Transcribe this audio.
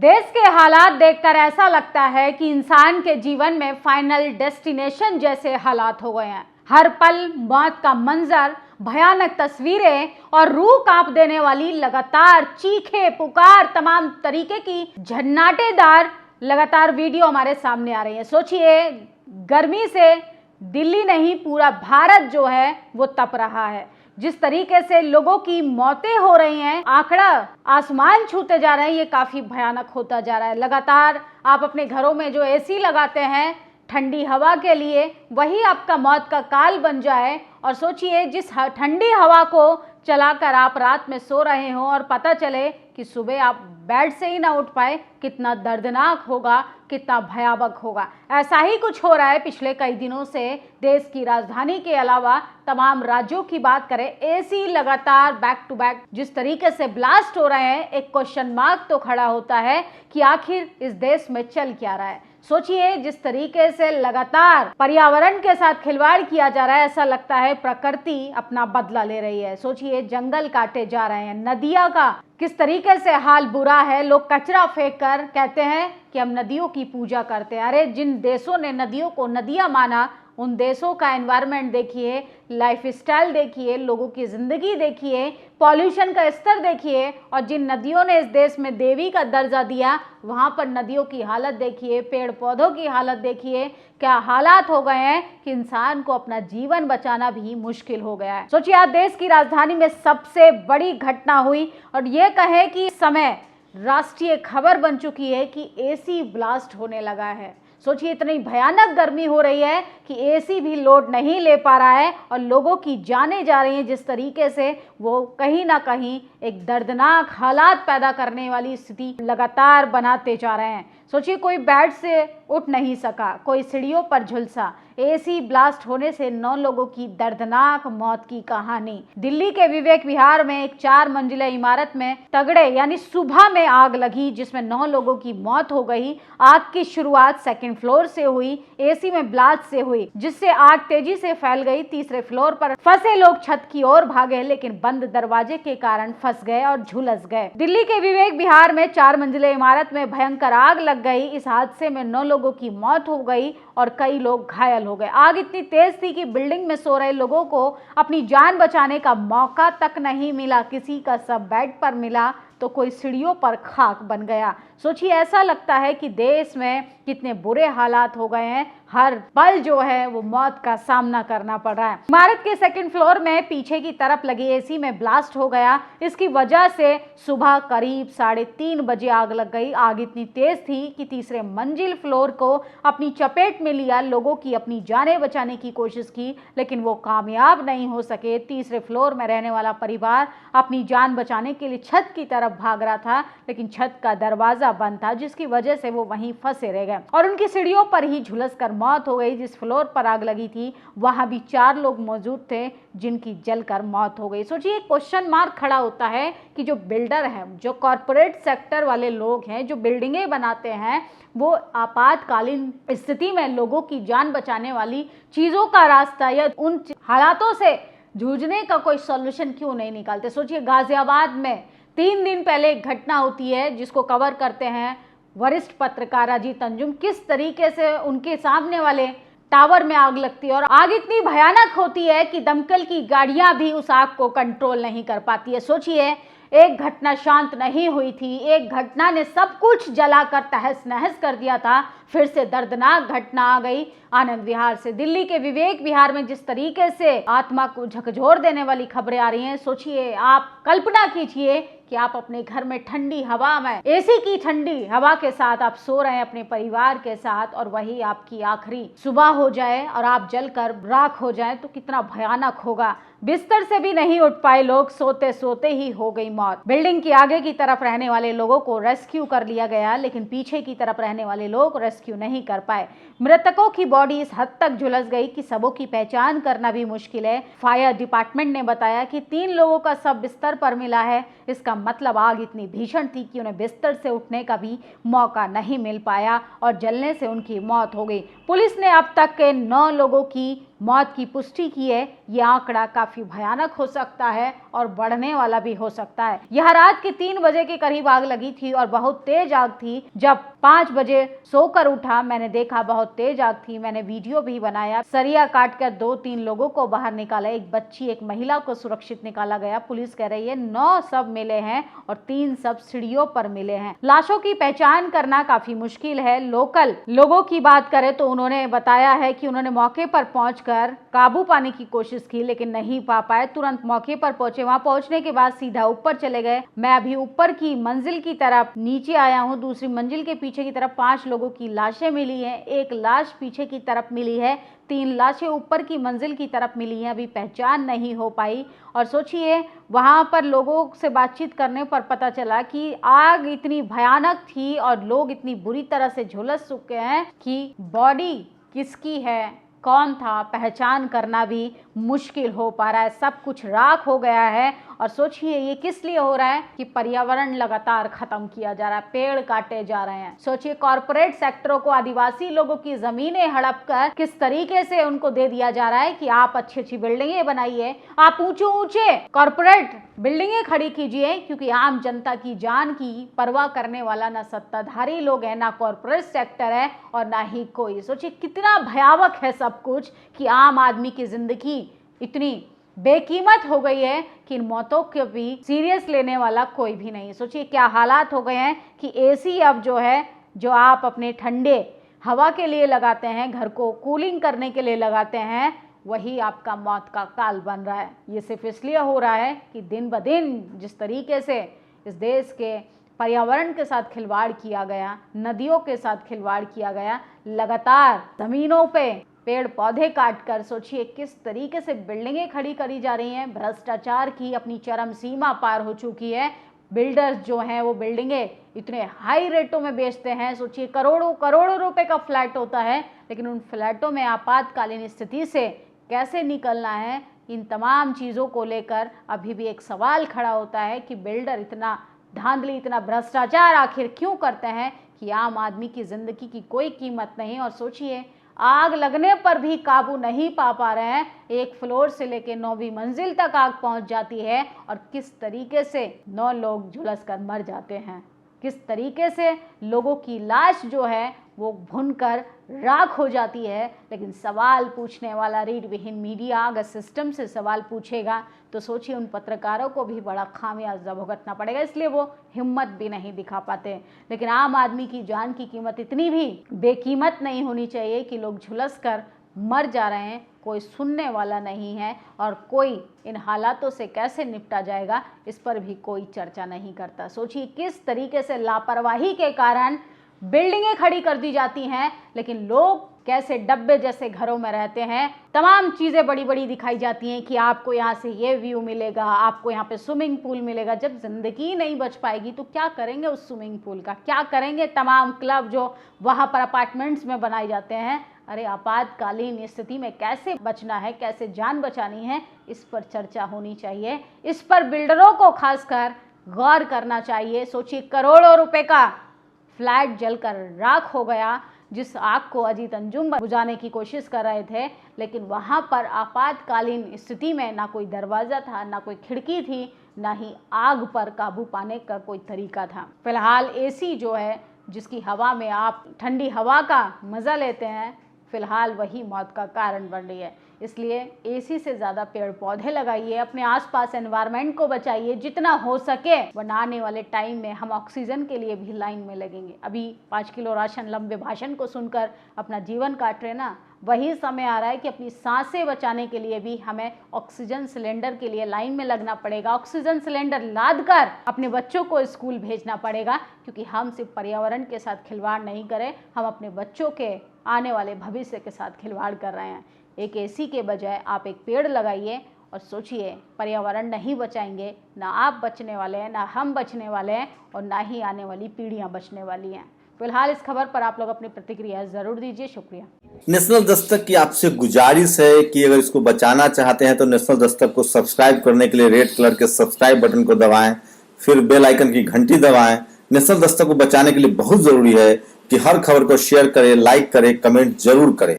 देश के हालात देखकर ऐसा लगता है कि इंसान के जीवन में फाइनल डेस्टिनेशन जैसे हालात हो गए हैं। हर पल मौत का मंजर, भयानक तस्वीरें और रूह कांप देने वाली लगातार चीखें पुकार, तमाम तरीके की झन्नाटेदार लगातार वीडियो हमारे सामने आ रही है। सोचिए, गर्मी से दिल्ली नहीं पूरा भारत जो है वो तप रहा है। जिस तरीके से लोगों की मौतें हो रही हैं, आंकड़ा आसमान छूते जा रहे हैं, ये काफी भयानक होता जा रहा है। लगातार आप अपने घरों में जो एसी लगाते हैं ठंडी हवा के लिए, वही आपका मौत का काल बन जाए। और सोचिए, जिस ठंडी हवा को चलाकर आप रात में सो रहे हो और पता चले कि सुबह आप बेड से ही ना उठ पाए, कितना दर्दनाक होगा, कितना भयावह होगा। ऐसा ही कुछ हो रहा है पिछले कई दिनों से। देश की राजधानी के अलावा तमाम राज्यों की बात करें, एसी लगातार बैक टू बैक जिस तरीके से ब्लास्ट हो रहे हैं, एक क्वेश्चन मार्क तो खड़ा होता है कि आखिर इस देश में चल क्या रहा है। सोचिए, जिस तरीके से लगातार पर्यावरण के साथ खिलवाड़ किया जा रहा है, ऐसा लगता है प्रकृति अपना बदला ले रही है। सोचिए, जंगल काटे जा रहे हैं, नदियां का किस तरीके से हाल बुरा है। लोग कचरा फेंक कर कहते हैं कि हम नदियों की पूजा करते हैं। अरे, जिन देशों ने नदियों को नदियां माना, उन देशों का एनवायरनमेंट देखिए, लाइफस्टाइल देखिए, लोगों की जिंदगी देखिए, पॉल्यूशन का स्तर देखिए। और जिन नदियों ने इस देश में देवी का दर्जा दिया, वहां पर नदियों की हालत देखिए, पेड़ पौधों की हालत देखिए। क्या हालात हो गए हैं कि इंसान को अपना जीवन बचाना भी मुश्किल हो गया है। सोचिए, आज देश की राजधानी में सबसे बड़ी घटना हुई और ये कहे कि इस समय राष्ट्रीय खबर बन चुकी है कि एसी ब्लास्ट होने लगा है। सोचिए, इतनी भयानक गर्मी हो रही है कि एसी भी लोड नहीं ले पा रहा है और लोगों की जानें जा रही हैं। जिस तरीके से वो कहीं ना कहीं एक दर्दनाक हालात पैदा करने वाली स्थिति लगातार बनाते जा रहे हैं। सोचिए, कोई बेड से उठ नहीं सका, कोई सीढ़ियों पर झुलसा। एसी ब्लास्ट होने से 9 लोगों की दर्दनाक मौत की कहानी। दिल्ली के विवेक विहार में एक 4 मंजिला इमारत में तगड़े यानी सुबह में आग लगी, जिसमें 9 लोगों की मौत हो गई। आग की शुरुआत 2nd फ्लोर से हुई, एसी में ब्लास्ट से हुई, जिससे आग तेजी से फैल गई। 3रे फ्लोर पर फंसे लोग छत की ओर भागे, लेकिन बंद दरवाजे के कारण फंस गए और झुलस गए। दिल्ली के विवेक विहार में 4 मंजिले इमारत में भयंकर आग लग गई। इस हादसे में 9 लोगों की मौत हो गई और कई लोग घायल हो गए। आग इतनी तेज थी कि बिल्डिंग में सो रहे लोगों को अपनी जान बचाने का मौका तक नहीं मिला। किसी का सब बेड पर मिला तो कोई सीढ़ियों पर खाक बन गया। सोचिए, ऐसा लगता है कि देश में कितने बुरे हालात हो गए हैं। हर पल जो है वो मौत का सामना करना पड़ रहा है। इमारत के 2nd फ्लोर में पीछे की तरफ लगी एसी में ब्लास्ट हो गया। इसकी वजह से सुबह करीब 3:30 बजे आग लग गई। आग इतनी तेज थी कि 3रे मंजिल फ्लोर को अपनी चपेट में लिया। लोगों की अपनी जानें बचाने की कोशिश की, लेकिन वो कामयाब नहीं हो सके। 3रे फ्लोर में रहने वाला परिवार अपनी जान बचाने के लिए छत की तरफ भाग रहा था, लेकिन छत का दरवाजा बंद था, जिसकी वजह से वो वहीं फंसे रह गए और उनकी सीढ़ियों पर ही झुलस कर मौत हो गई। जिस फ्लोर पर आग लगी थी वहां भी 4 लोग मौजूद थे, जिनकी जलकर मौत हो गई। सोचिए, क्वेश्चन मार्क खड़ा होता है कि जो बिल्डर हैं, जो कॉर्पोरेट सेक्टर वाले लोग हैं, जो बिल्डिंगें बनाते हैं, वो आपातकालीन स्थिति में लोगों की जान बचाने वाली चीजों का रास्ता या उन हालातों से जूझने का कोई सॉल्यूशन क्यों नहीं निकालते। सोचिए, गाजियाबाद में 3 दिन पहले एक घटना होती है जिसको कवर करते हैं वरिष्ठ पत्रकार अजीत अंजुम। किस तरीके से उनके सामने वाले टावर में आग लगती है और आग इतनी भयानक होती है कि दमकल की गाड़ियां भी उस आग को कंट्रोल नहीं कर पाती है। सोचिए, एक घटना शांत नहीं हुई थी, एक घटना ने सब कुछ जलाकर तहस नहस कर दिया था। फिर से दर्दनाक घटना आ गई आनंद विहार से। दिल्ली के विवेक विहार में जिस तरीके से आत्मा को झकझोर देने वाली खबरें आ रही हैं, सोचिए, आप कल्पना कीजिए कि आप अपने घर में ठंडी हवा में, एसी की ठंडी हवा के साथ आप सो रहे हैं अपने परिवार के साथ, और वही आपकी आखिरी सुबह हो जाए और आप जलकर राख हो जाए, तो कितना भयानक होगा। बिस्तर से भी नहीं उठ पाए लोग, सोते सोते ही हो गई मौत। बिल्डिंग की आगे की तरफ रहने वाले लोगों को रेस्क्यू कर लिया गया, लेकिन पीछे की तरफ रहने वाले लोग रेस्क्यू नहीं कर पाए। मृतकों की बॉडी इस हद तक झुलस गई कि सबों की पहचान करना भी मुश्किल है। फायर डिपार्टमेंट ने बताया कि 3 लोगों का शव बिस्तर पर मिला है। इसका मतलब आग इतनी भीषण थी कि उन्हें बिस्तर से उठने का भी मौका नहीं मिल पाया और जलने से उनकी मौत हो गई। पुलिस ने अब तक के 9 लोगों की मौत की पुष्टि की है, यह आंकड़ा काफी भयानक हो सकता है और बढ़ने वाला भी हो सकता है। यह रात के 3 बजे के करीब आग लगी थी और बहुत तेज आग थी। जब 5 बजे सोकर उठा, मैंने देखा बहुत तेज आग थी। मैंने वीडियो भी बनाया। सरिया काटकर 2-3 लोगों को बाहर निकाला, एक बच्ची, एक महिला को सुरक्षित निकाला गया। पुलिस कह रही है 9 शव मिले हैं और 3 शव सीढ़ियों पर मिले हैं। लाशों की पहचान करना काफी मुश्किल है। लोकल लोगों की बात करें तो उन्होंने बताया है कि उन्होंने मौके पर पहुंचकर काबू पाने की कोशिश की, लेकिन नहीं पा पाए। तुरंत मौके पर पहुंचे, वहां पहुंचने के बाद सीधा ऊपर चले गए। मैं अभी ऊपर की मंजिल की तरफ नीचे आया हूं। दूसरी मंजिल के पीछे की तरफ 5 लोगों की लाशें मिली हैं, एक लाश पीछे की तरफ मिली है, 3 लाशें ऊपर की मंजिल की तरफ मिली हैं, अभी पहचान नहीं हो पाई। और सोचिए, वहां पर लोगों से बातचीत करने पर पता चला कि आग इतनी भयानक थी और लोग इतनी बुरी तरह से झुलस चुके हैं कि बॉडी किसकी है, कौन था, पहचान करना भी मुश्किल हो पा रहा है। सब कुछ राख हो गया है। और सोचिए ये किस लिए हो रहा है कि पर्यावरण लगातार खत्म किया जा रहा है, पेड़ काटे जा रहे हैं। सोचिए कॉर्पोरेट सेक्टरों को आदिवासी लोगों की जमीनें हड़प कर किस तरीके से उनको दे दिया जा रहा है कि आप अच्छी अच्छी बिल्डिंगें बनाइए, आप ऊंचे ऊंचे कॉर्पोरेट बिल्डिंगें खड़ी कीजिए, क्योंकि आम जनता की जान की परवाह करने वाला ना सत्ताधारी लोग हैं, ना कॉर्पोरेट सेक्टर है और ना ही कोई। सोचिए कितना भयावह है सब कुछ कि आम आदमी की जिंदगी इतनी बेकीमत हो गई है कि इन मौतों को भी सीरियस लेने वाला कोई भी नहीं। सोचिए क्या हालात हो गए हैं कि एसी अब जो है, जो आप अपने ठंडे हवा के लिए लगाते हैं, घर को कूलिंग करने के लिए लगाते हैं, वही आपका मौत का काल बन रहा है। ये सिर्फ इसलिए हो रहा है कि दिन ब दिन जिस तरीके से इस देश के पर्यावरण के साथ खिलवाड़ किया गया, नदियों के साथ खिलवाड़ किया गया, लगातार जमीनों पे पेड़ पौधे काटकर, सोचिए किस तरीके से बिल्डिंगें खड़ी करी जा रही हैं। भ्रष्टाचार की अपनी चरम सीमा पार हो चुकी है। बिल्डर्स जो हैं वो बिल्डिंगें इतने हाई रेटों में बेचते हैं। सोचिए करोड़ों करोड़ों रुपए का फ्लैट होता है, लेकिन उन फ्लैटों में आपातकालीन स्थिति से कैसे निकलना है, इन तमाम चीज़ों को लेकर अभी भी एक सवाल खड़ा होता है कि बिल्डर इतना धांधली, इतना भ्रष्टाचार आखिर क्यों करते हैं कि आम आदमी की ज़िंदगी की कोई कीमत नहीं। और सोचिए आग लगने पर भी काबू नहीं पा रहे हैं। 1 फ्लोर से लेकर 9वीं मंजिल तक आग पहुंच जाती है और किस तरीके से 9 लोग झुलस कर मर जाते हैं, किस तरीके से लोगों की लाश जो है वो भुनकर राख हो जाती है। लेकिन सवाल पूछने वाला रीढ़ विहीन मीडिया अगर सिस्टम से सवाल पूछेगा तो सोचिए उन पत्रकारों को भी बड़ा खामियाजा भुगतना पड़ेगा, इसलिए वो हिम्मत भी नहीं दिखा पाते। लेकिन आम आदमी की जान की कीमत इतनी भी बेकीमत नहीं होनी चाहिए कि लोग झुलस कर मर जा रहे हैं, कोई सुनने वाला नहीं है और कोई इन हालातों से कैसे निपटा जाएगा इस पर भी कोई चर्चा नहीं करता। सोचिए किस तरीके से लापरवाही के कारण बिल्डिंगें खड़ी कर दी जाती हैं, लेकिन लोग कैसे डब्बे जैसे घरों में रहते हैं। तमाम चीज़ें बड़ी बड़ी दिखाई जाती हैं कि आपको यहाँ से ये व्यू मिलेगा, आपको यहाँ पे स्विमिंग पूल मिलेगा। जब जिंदगी नहीं बच पाएगी तो क्या करेंगे उस स्विमिंग पूल का, क्या करेंगे तमाम क्लब जो वहाँ पर अपार्टमेंट्स में बनाए जाते हैं। अरे आपातकालीन स्थिति में कैसे बचना है, कैसे जान बचानी है, इस पर चर्चा होनी चाहिए। इस पर बिल्डरों को खासकर गौर करना चाहिए। सोचिए करोड़ों रुपए का फ्लैट जलकर राख हो गया, जिस आग को अजीत अंजुम बुझाने की कोशिश कर रहे थे, लेकिन वहां पर आपातकालीन स्थिति में ना कोई दरवाजा था, ना कोई खिड़की थी, ना ही आग पर काबू पाने का कोई तरीका था। फिलहाल एसी जो है, जिसकी हवा में आप ठंडी हवा का मजा लेते हैं, फिलहाल वही मौत का कारण बन रही है। इसलिए एसी से ज़्यादा पेड़ पौधे लगाइए, अपने आसपास एनवायरनमेंट को बचाइए जितना हो सके, वरना आने वाले टाइम में हम ऑक्सीजन के लिए भी लाइन में लगेंगे। अभी 5 किलो राशन लंबे भाषण को सुनकर अपना जीवन काट रहे ना, वही समय आ रहा है कि अपनी सांसें बचाने के लिए भी हमें ऑक्सीजन सिलेंडर के लिए लाइन में लगना पड़ेगा। ऑक्सीजन सिलेंडर लाद कर अपने बच्चों को स्कूल भेजना पड़ेगा, क्योंकि हम सिर्फ पर्यावरण के साथ खिलवाड़ नहीं करें, हम अपने बच्चों के आने वाले भविष्य के साथ खिलवाड़ कर रहे हैं। एक एसी के बजाय आप एक पेड़ लगाइए और सोचिए, पर्यावरण नहीं बचाएंगे, ना आप बचने वाले हैं, ना हम बचने वाले हैं और ना ही आने वाली पीढ़ियां बचने वाली हैं। फिलहाल इस खबर पर आप लोग अपनी प्रतिक्रिया जरूर दीजिए। शुक्रिया। नेशनल दस्तक की आपसे गुजारिश है कि अगर इसको बचाना चाहते हैं तो नेशनल दस्तक को सब्सक्राइब करने के लिए रेड कलर के सब्सक्राइब बटन को दबाएं, फिर बेल आइकन की घंटी दबाएं। नेशनल दस्तक को बचाने के लिए बहुत जरूरी है कि हर खबर को शेयर करें, लाइक करें, कमेंट जरूर करें।